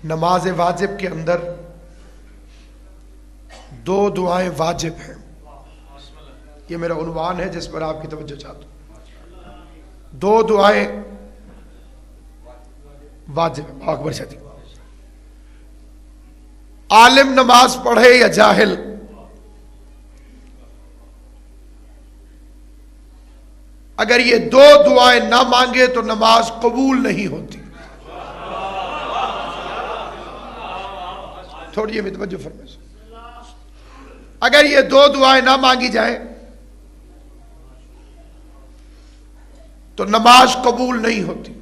نماز واجب کے اندر دو دعائیں واجب ہیں. یہ میرا عنوان ہے جس پر آپ کی توجہ چاہتا ہوں. دو دعائیں واجب ہیں. اکبر شادی. عالم نماز پڑھے یا جاہل، اگر یہ دو دعائیں نہ مانگے تو نماز قبول نہیں ہوتی. تھوڑی یہ توجہ فرمائیں. اگر یہ دو دعائیں نہ مانگی جائیں تو نماز قبول نہیں ہوتی.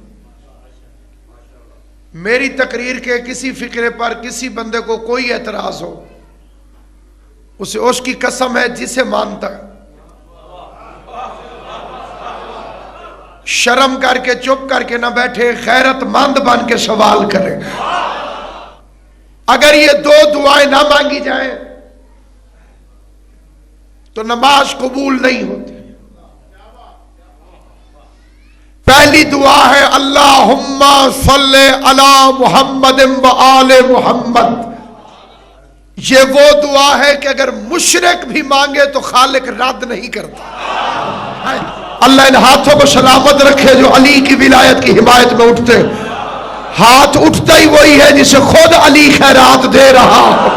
میری تقریر کے کسی فقرے پر کسی بندے کو کوئی اعتراض ہو، اسے اس کی قسم ہے جسے مانتا ہے شرم کر کے چپ کر کے نہ بیٹھے، غیرت مند بن کے سوال کرے. اگر یہ دو دعائیں نہ مانگی جائیں تو نماز قبول نہیں ہوتی. پہلی دعا ہے اللہم صلی علی محمد و آل محمد. یہ وہ دعا ہے کہ اگر مشرک بھی مانگے تو خالق رد نہیں کرتا. اللہ ان ہاتھوں کو سلامت رکھے جو علی کی ولایت کی حمایت میں اٹھتے. ہاتھ اٹھتا ہی وہی ہے جسے خود علی خیرات دے رہا ہو،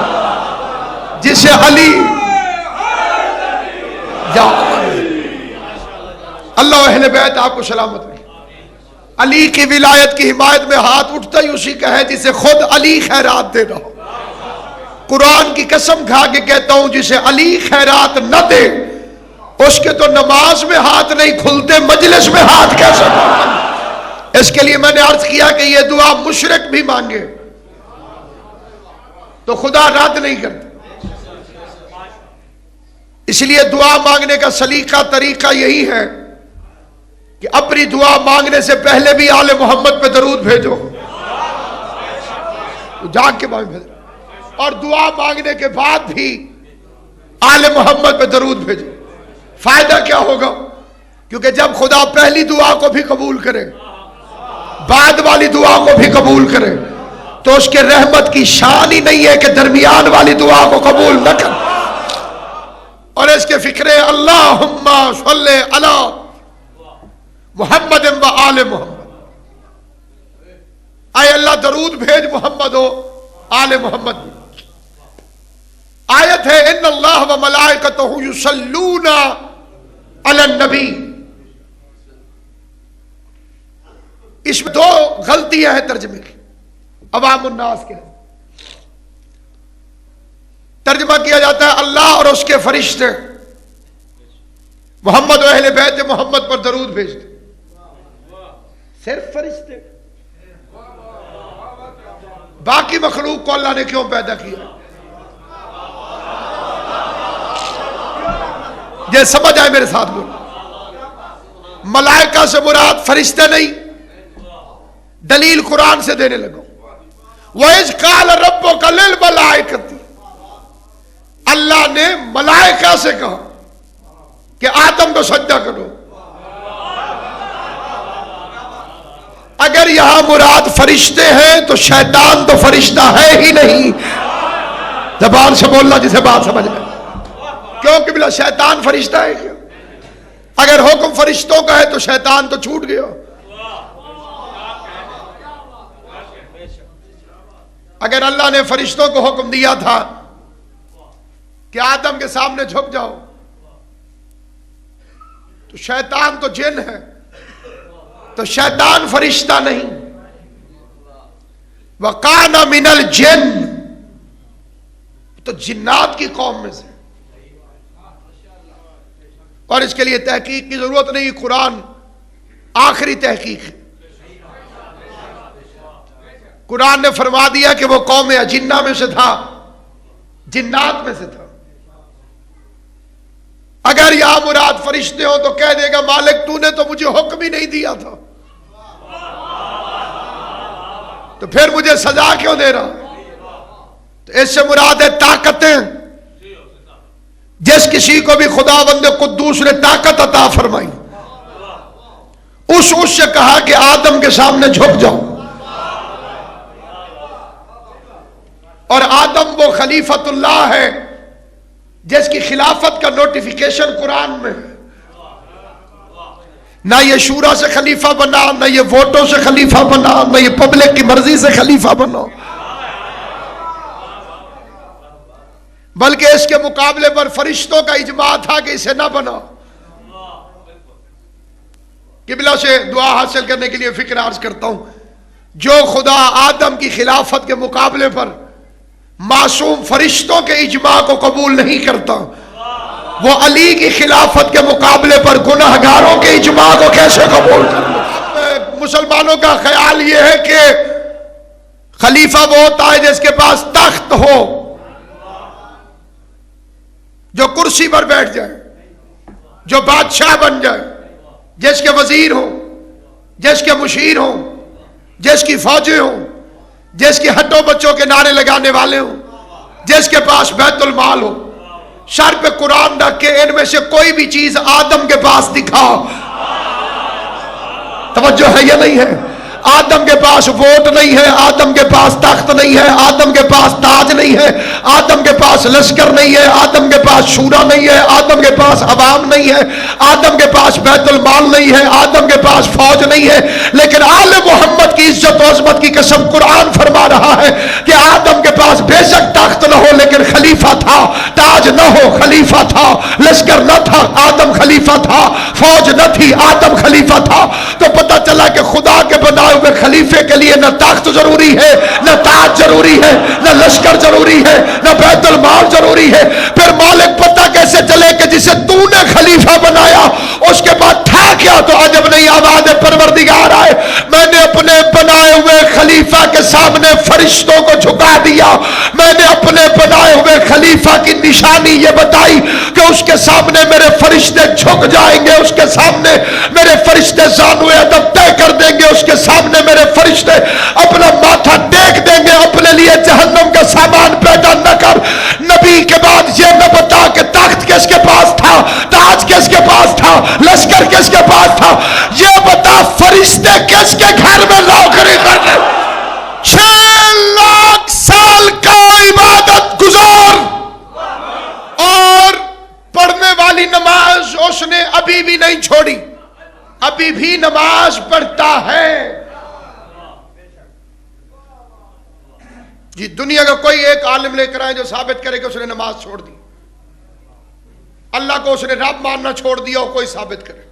جسے علی اللہ و اہل بیت آپ کو سلامت رکھے. علی کی ولایت کی حمایت میں ہاتھ اٹھتا ہی اسی کا ہے جسے خود علی خیرات دے رہا ہو. قرآن کی قسم کھا کے کہتا ہوں جسے علی خیرات نہ دے اس کے تو نماز میں ہاتھ نہیں کھلتے، مجلس میں ہاتھ کیسے کھلتے. اس کے لیے میں نے عرض کیا کہ یہ دعا مشرک بھی مانگے تو خدا رد نہیں کرتا. اس لیے دعا مانگنے کا سلیقہ طریقہ یہی ہے کہ اپنی دعا مانگنے سے پہلے بھی آل محمد پہ درود بھیجو، جاگ کے بعد بھیجو، اور دعا مانگنے کے بعد بھی آل محمد پہ درود بھیجو. فائدہ کیا ہوگا؟ کیونکہ جب خدا پہلی دعا کو بھی قبول کرے، بعد والی دعا کو بھی قبول کرے، تو اس کے رحمت کی شان ہی نہیں ہے کہ درمیان والی دعا کو قبول نہ کرے. اور اس کے فکرے اللہم صلی علی محمد و آل محمد. اے اللہ درود بھیج محمد و آل محمد. آیت ہے ان اللہ و ملائکتہ یصلون علی النبی. اس میں دو غلطیاں ہیں ترجمے کی عوام الناس کے. ترجمہ کیا جاتا ہے اللہ اور اس کے فرشتے محمد و اہل بیت محمد پر درود بھیجتے. صرف فرشتے؟ باقی مخلوق کو اللہ نے کیوں پیدا کیا؟ یہ سمجھ آئے میرے ساتھ بولو. ملائکہ سے مراد فرشتے نہیں. دلیل قرآن سے دینے لگو. وَإِذْ قَالَ رَبُّكَ لِلْمَلَائِكَةِ. اللہ نے ملائکہ سے کہا کہ آدم کو سجدہ کرو. اگر یہاں مراد فرشتے ہیں تو شیطان تو فرشتہ ہے ہی نہیں. زبان سے بولنا جسے بات سمجھ میں. کیونکہ بلا شیطان فرشتہ ہے کیا؟ اگر حکم فرشتوں کا ہے تو شیطان تو چھوٹ گیا. اگر اللہ نے فرشتوں کو حکم دیا تھا کہ آدم کے سامنے جھک جاؤ تو شیطان تو جن ہے، تو شیطان فرشتہ نہیں. وَقَانَ مِنَ الْجِنِّ. تو جنات کی قوم میں سے. اور اس کے لیے تحقیق کی ضرورت نہیں، قرآن آخری تحقیق ہے. قرآن نے فرما دیا کہ وہ قوم اجنہ میں سے تھا، جنات میں سے تھا. اگر یہاں مراد فرشتے ہو تو کہہ دے گا مالک تو نے تو مجھے حکم ہی نہیں دیا تھا، تو پھر مجھے سزا کیوں دے رہا؟ تو اس سے مراد ہے طاقتیں. جس کسی کو بھی خداوند قدوس نے طاقت عطا فرمائی اس سے کہا کہ آدم کے سامنے جھک جاؤ. اور آدم وہ خلیفۃ اللہ ہے جس کی خلافت کا نوٹیفیکیشن قرآن میں ہے. نہ یہ شورا سے خلیفہ بنا، نہ یہ ووٹوں سے خلیفہ بنا، نہ یہ پبلک کی مرضی سے خلیفہ بنا، بلکہ اس کے مقابلے پر فرشتوں کا اجماع تھا کہ اسے نہ بنا. قبلہ سے دعا حاصل کرنے کے لیے فکر عرض کرتا ہوں، جو خدا آدم کی خلافت کے مقابلے پر معصوم فرشتوں کے اجماع کو قبول نہیں کرتا، وہ علی کی خلافت کے مقابلے پر گناہگاروں کے اجماع کو کیسے قبول کرتا؟ مسلمانوں کا خیال یہ ہے کہ خلیفہ وہ ہوتا ہے جس کے پاس تخت ہو، جو کرسی پر بیٹھ جائے، جو بادشاہ بن جائے، جس کے وزیر ہوں، جس کے مشیر ہوں، جس کی فوجیں ہوں، جس کے ہٹو بچوں کے نعرے لگانے والے ہوں، جس کے پاس بیت المال ہو. سر پہ قرآن رکھ کے ان میں سے کوئی بھی چیز آدم کے پاس دکھاؤ. توجہ ہے یا نہیں ہے؟ آدم کے پاس ووٹ نہیں ہے، آدم کے پاس تخت نہیں ہے، آدم کے پاس تاج نہیں ہے، آدم کے پاس لشکر نہیں ہے، آدم کے پاس شورا نہیں ہے، آدم کے پاس عوام نہیں ہے، آدم کے پاس بیت المال نہیں ہے، آدم کے پاس فوج نہیں ہے. لیکن آل محمد کی عزت و عظمت کی قسم قرآن فرما رہا ہے کہ آدم کے پاس بے شک تخت نہ ہو لیکن خلیفہ تھا، تاج نہ ہو خلیفہ تھا، لشکر نہ تھا آدم خلیفہ تھا، فوج نہ تھی آدم خلیفہ تھا. تو پتہ چلا کہ خدا کے بنائے ہوئے خلیفے کے لیے نہ تخت ضروری ہے، نہ تاج ضروری ہے، نہ لشکر ضروری ہے، نہ بیت المال ضروری ہے. پھر مالک پتہ کیسے چلے کہ جسے تو نے خلیفہ بنایا اس کے بعد تھا کیا؟ تو عجب نہیں، آواز پروردگار آئے میں نے اپنے بنائے ہوئے خلیفہ کے سامنے فرشتوں کو جھکا دیا. میں نے اپنے بنائے ہوئے خلیفہ کی نشانی یہ بتائی کہ اس کے سامنے میرے فرشتے جھک جائیں گے، اس کے سامنے میرے فرشتے زانوئے ادب طے کر دیں گے، اس کے سامنے میرے فرشتے اپنا ماتھا ٹیک دیں گے. اپنے لیے جہنم کا سامان پیدا نہ کر. نبی کے بعد یہ نہ بتا کہ تخت کس کے پاس تھا، تاج کس کے پاس تھا، لشکر کس کے پاس تھا. یہ بتا فرشتے کس کے گھر میں نوکری کرتے. 6 لاکھ سال کا عبادت گزار اور پڑھنے والی نماز اس نے ابھی بھی نہیں چھوڑی، ابھی بھی نماز پڑھتا ہے. جی دنیا کا کوئی ایک عالم لے کر آئے جو ثابت کرے کہ اس نے نماز چھوڑ دی، اللہ کو اس نے رب ماننا چھوڑ دیا ہو، کوئی ثابت کرے.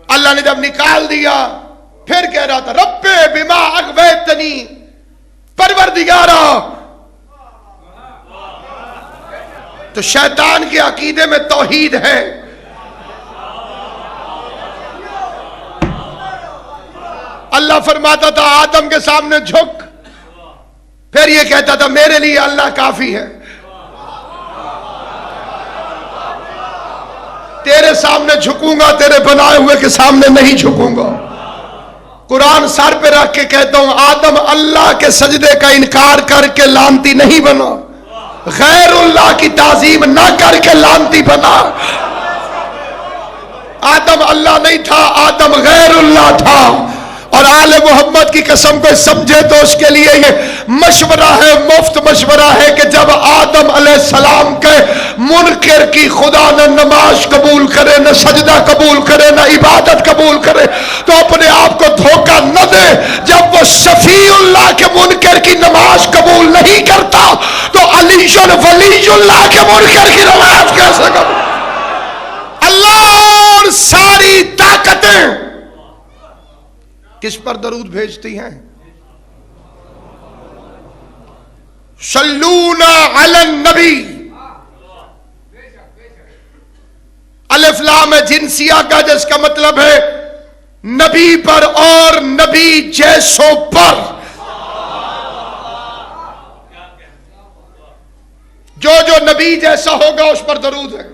اللہ نے جب نکال دیا پھر کہہ رہا تھا رب بما اغویتنی، پروردگارا. تو شیطان کے عقیدے میں توحید ہے. اللہ فرماتا تھا آدم کے سامنے جھک، پھر یہ کہتا تھا میرے لیے اللہ کافی ہے. تیرے سامنے جھکوں گا، تیرے بنائے ہوئے کے سامنے نہیں جھکوں گا. قرآن سر پہ رکھ کے کہتا ہوں آدم اللہ کے سجدے کا انکار کر کے لانتی نہیں بنا، غیر اللہ کی تعظیم نہ کر کے لانتی بنا. آدم اللہ نہیں تھا، آدم غیر اللہ تھا. اور آل محمد کی قسم کو سمجھے تو اس کے لیے یہ مشورہ ہے، مفت مشورہ ہے کہ جب آدم علیہ السلام کے منکر کی خدا نہ نماز قبول کرے، نہ سجدہ قبول کرے، نہ عبادت قبول کرے، تو اپنے آپ کو دھوکہ نہ دے. جب وہ شفیع اللہ کے منکر کی نماز قبول نہیں کرتا تو علی ولی اللہ کے منکر کی نماز کیسے قبول؟ اللہ اور ساری طاقتیں کس پر درود بھیجتی ہیں؟ صلونا علی النبی. الف لام جنسیہ کا جس کا مطلب ہے نبی پر اور نبی جیسوں پر. جو جو نبی جیسا ہوگا اس پر درود ہے.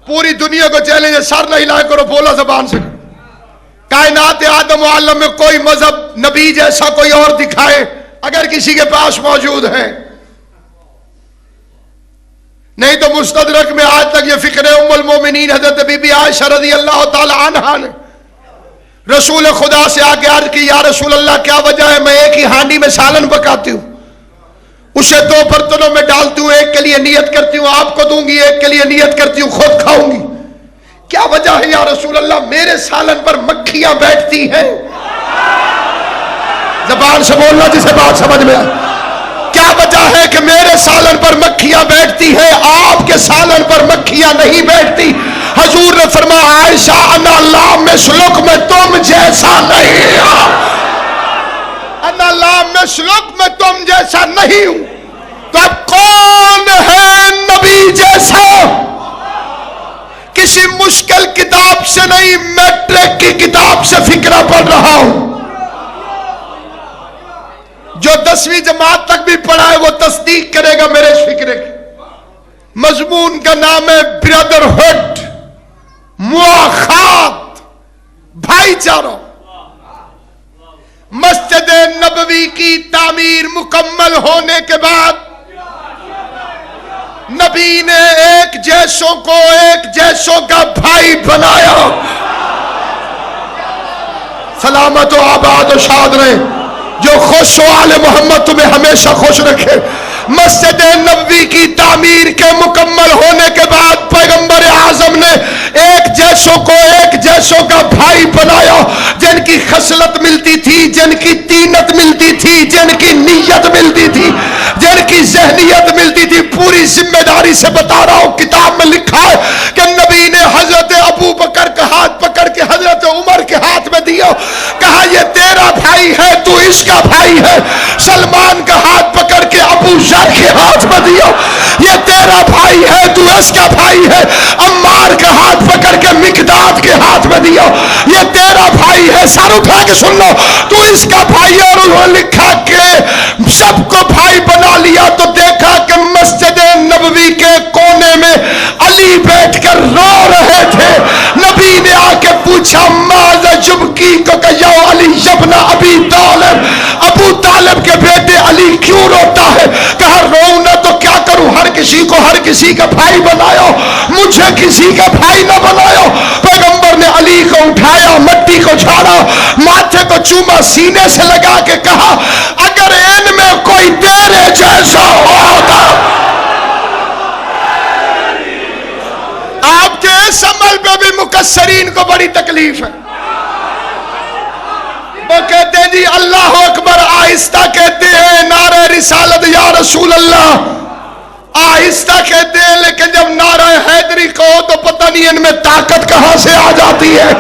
پوری دنیا کو چیلنج ہے، سر نہ ہلائے کرو، بولا زبان سے. کائنات آدم و عالم میں کوئی مذہب نبی جیسا کوئی اور دکھائے اگر کسی کے پاس موجود ہے. نہیں تو مستدرک میں آج تک یہ فکر ام المومنین حضرت بی بی عائشہ رضی اللہ تعالی عنہا نے رسول خدا سے آگے عرض کی یا رسول اللہ کیا وجہ ہے؟ میں ایک ہی ہانڈی میں سالن پکاتی ہوں، اسے 2 برتنوں میں ڈالتی ہوں، ایک کے لیے نیت کرتی ہوں آپ کو دوں گی، ایک کے لیے نیت کرتی ہوں خود کھاؤں گی، کیا وجہ ہے یا رسول اللہ؟ میرے سالن پر مکھیاں بیٹھتی ہیں۔ زبان سے بولنا جسے بات سمجھ میں آئے۔ کیا وجہ ہے کہ میرے سالن پر مکھیاں بیٹھتی ہیں، آپ کے سالن پر مکھیاں نہیں بیٹھتی؟ حضور نے فرمایا عائشہ انا لا مثلک، میں تم جیسا نہیں ہوں، انا لا مثلک، میں تم جیسا نہیں ہوں۔ تو اب کون ہے نبی جیسا؟ کسی مشکل کتاب سے نہیں، میٹرک کی کتاب سے فقرہ پڑھ رہا ہوں۔ جو 10ویں جماعت تک بھی پڑھا ہے وہ تصدیق کرے گا میرے اس فکرے کی۔ مضمون کا نام ہے برادرہڈ، مواخات، بھائی چارہ۔ مسجد نبوی کی تعمیر مکمل ہونے کے بعد نبی نے ایک جیسوں کو ایک جیسوں کا بھائی بنایا۔ سلامت و آباد و شاد رہے، جو خوش ہو آل محمد تمہیں ہمیشہ خوش رکھے۔ مسجد نبوی کی تعمیر کے مکمل ہونے کے بعد پیغمبر اعظم نے ایک جیسوں کو ایک جیسوں کا بھائی بنایا، جن کی خصلت ملتی تھی، جن کی تینت ملتی تھی، جن کی نیت ملتی تھی، جن کی ذہنیت ملتی تھی۔ پوری ذمہ داری سے بتا رہا ہوں، کتاب میں لکھا ہے کہ نبی نے حضرت ابو بکر کا ہاتھ پکڑ کے حضرت عمر کے ہاتھ میں دیا، کہا یہ تیرا بھائی ہے، تو اس کا بھائی ہے۔ سلمان کا ہاتھ پکڑ کے ابو ذر کے ہاتھ میں دیا، یہ تیرا بھائی ہے، تو اس کا بھائی ہے۔ عمار کا ہاتھ پکڑ کے مقداد کے ہاتھ میں دیا، یہ تیرا بھائی ہے۔ سر اٹھا کے سن لو، تو اس کا بھائی ہے۔ اور انہوں نے لکھا کہ سب کو بھائی بنا لیا تو دیکھا کہ مسجد نبوی کے کونے میں علی بیٹھ کر رو رہے تھے۔ نبی نے آ کے پوچھا ماذا جبکی کو کہ یا علی ابن ابی طالب، ابو طالب کے بیٹے علی کیوں روتا ہے؟ کہا رو نہ تو کیا کروں، ہر کسی کو ہر کسی کا بھائی بنایا، مجھے کسی کا بھائی نہ بنایا۔ پیغمبر نے علی کو اٹھایا، مٹی کو جھاڑا، ماتھے کو چوما، سینے سے لگا کے کہا اگر ان میں کوئی تیرے جیسا ہوتا۔ آپ کے اس عمل پہ بھی مقصرین کو بڑی تکلیف ہے۔ وہ کہتے ہیں جی اللہ اکبر آہستہ کہتے ہیں، نعرہ رسالت یا رسول اللہ آہستہ کہتے ہیں، لیکن جب نعرہ حیدری کہو تو پتہ نہیں ان میں طاقت کہاں سے آ جاتی ہے۔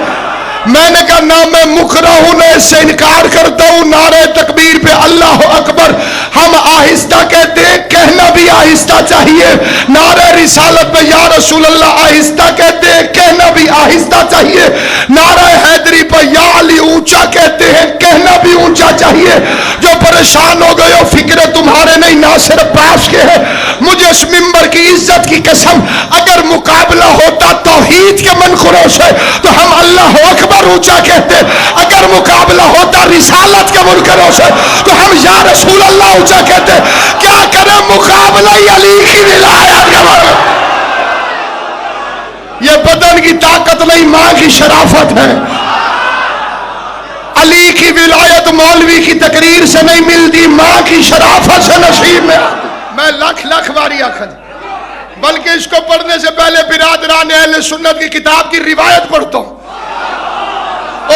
میں نے کہا نہ میں مکرہ ہوں نہ اس سے انکار کرتا ہوں۔ نعرہ تکبیر پہ اللہ اکبر ہم آہستہ کہتے ہیں، کہنا بھی آہستہ چاہیے۔ نعرہ رسالت پہ یا رسول اللہ آہستہ کہتے ہیں، کہنا بھی آہستہ چاہیے۔ نعرہ حیدری پہ یا علی اونچا کہتے ہیں، کہنا بھی اونچا چاہیے۔ جو پریشان ہو گئے ہو فکر تمہارے نہیں، ناصر عباس کے ہے۔ مجھے اس ممبر کی عزت کی قسم، اگر مقابلہ ہوتا توحید کے منخروں سے تو ہم اللہ اکبر اونچا کہتے، اگر مقابلہ ہوتا رسالت کے منکروں سے تو ہم یا رسول اللہ اونچا کہتے۔ کیا کریں مقابلہ علی کی ولایت کا؟ یہ بدن کی طاقت نہیں، ماں کی شرافت ہے۔ علی کی ولایت مولوی کی تقریر سے نہیں ملتی، ماں کی شرافت سے نصیب میں آتی۔ میں لکھ باری آخر، بلکہ اس کو پڑھنے سے پہلے برادران اہل سنت کی کتاب کی روایت پڑھتا ہوں۔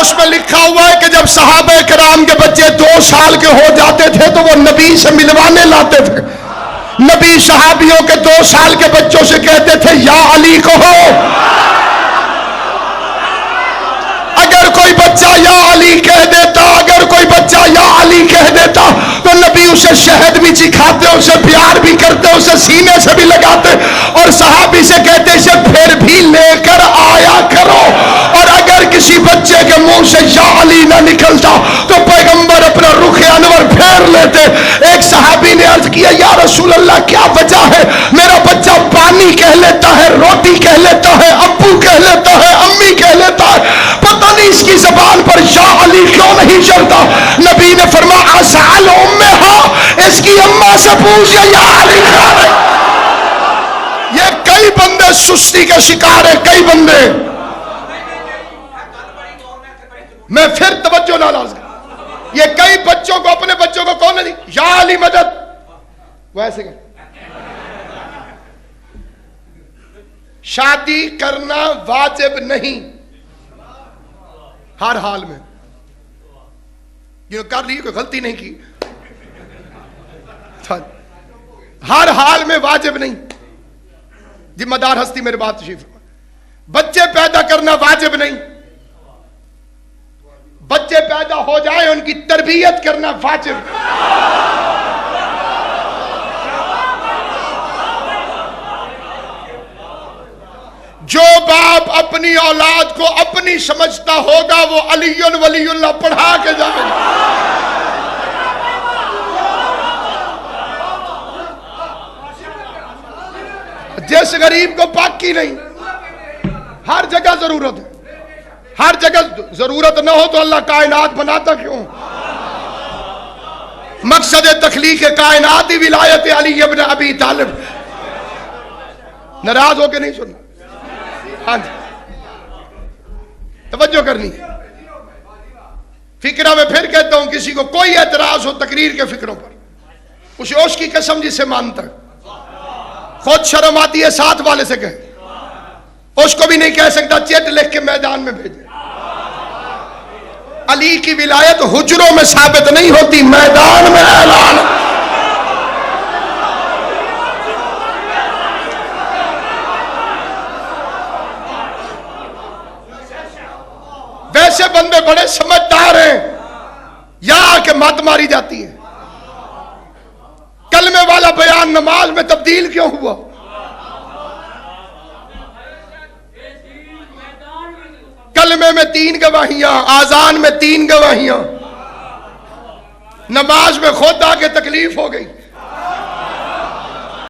اس میں لکھا ہوا ہے کہ جب صحابہ کرام کے بچے 2 سال کے ہو جاتے تھے تو وہ نبی سے ملوانے لاتے تھے۔ نبی صحابیوں کے 2 سال کے بچوں سے کہتے تھے یا علی کہو۔ اگر کوئی بچہ یا علی کہہ دیتا، اگر کوئی بچہ یا علی کہہ دیتا تو نبی اسے شہد بھی چکھاتے، اسے پیار بھی کرتے، اسے سینے سے بھی لگاتے اور صحابی سے کہتے اسے پھر بھی لے کر آیا کرو۔ اور اگر کسی بچے کے منہ سے یا علی نہ نکلتا تو پیغمبر اپنا رخ انور پھیر لیتے۔ ایک صحابی نے عرض کیا یا رسول اللہ کیا وجہ ہے؟ میرا بچہ پانی کہہ لیتا ہے، روٹی کہہ لیتا ہے، ابو کہہ لیتا ہے، امی کہہ لیتا ہے، پتہ نہیں اس کی زبان پر یا علی کیوں نہیں چلتا؟ نبی نے فرمایا اسأل امہا، اس کی اماں سے پوچھ یا علی کیا ہے۔ یہ کئی بندے سستی کا شکار ہے، کئی بندے میں پھر توجہ نہ لاز کر، یہ کئی بچوں کو، اپنے بچوں کو کون نہیں یا علی مدد ویسے کہ شادی کرنا واجب نہیں ہر حال میں، کر لی کوئی غلطی نہیں کی، ہر حال میں واجب نہیں، ذمہ دار ہستی میرے بات تشریف۔ بچے پیدا کرنا واجب نہیں، بچے پیدا ہو جائیں ان کی تربیت کرنا واجب۔ جو باپ اپنی اولاد کو اپنی سمجھتا ہوگا وہ علی ولی اللہ پڑھا کے جائے گا۔ جس غریب کو پاکی نہیں، ہر جگہ ضرورت ہے، ہر جگہ ضرورت نہ ہو تو اللہ کائنات بناتا کیوں؟ مقصد تخلیق کائنات ہی ولایت علی ابن ابی طالب۔ ناراض ہو کے نہیں سننا، ہاں جی توجہ کرنی۔ فکرہ میں پھر کہتا ہوں، کسی کو کوئی اعتراض ہو تقریر کے فکروں پر، اسے اوش کی قسم جسے مانتا ہے، خود شرم آتی ہے ساتھ والے سے کہے، اس کو بھی نہیں کہہ سکتا چٹ لکھ کے میدان میں بھیجے۔ علی کی ولایت حجروں میں ثابت نہیں ہوتی، میدان میں اعلان۔ ویسے بندے بڑے سمجھدار ہیں، یا کہ مت ماری جاتی ہے۔ کلمے والا بیان نماز میں تبدیل کیوں ہوا؟ کلمے میں 3 گواہیاں، آذان میں 3 گواہیاں، نماز میں خود آ کے تکلیف ہو گئی۔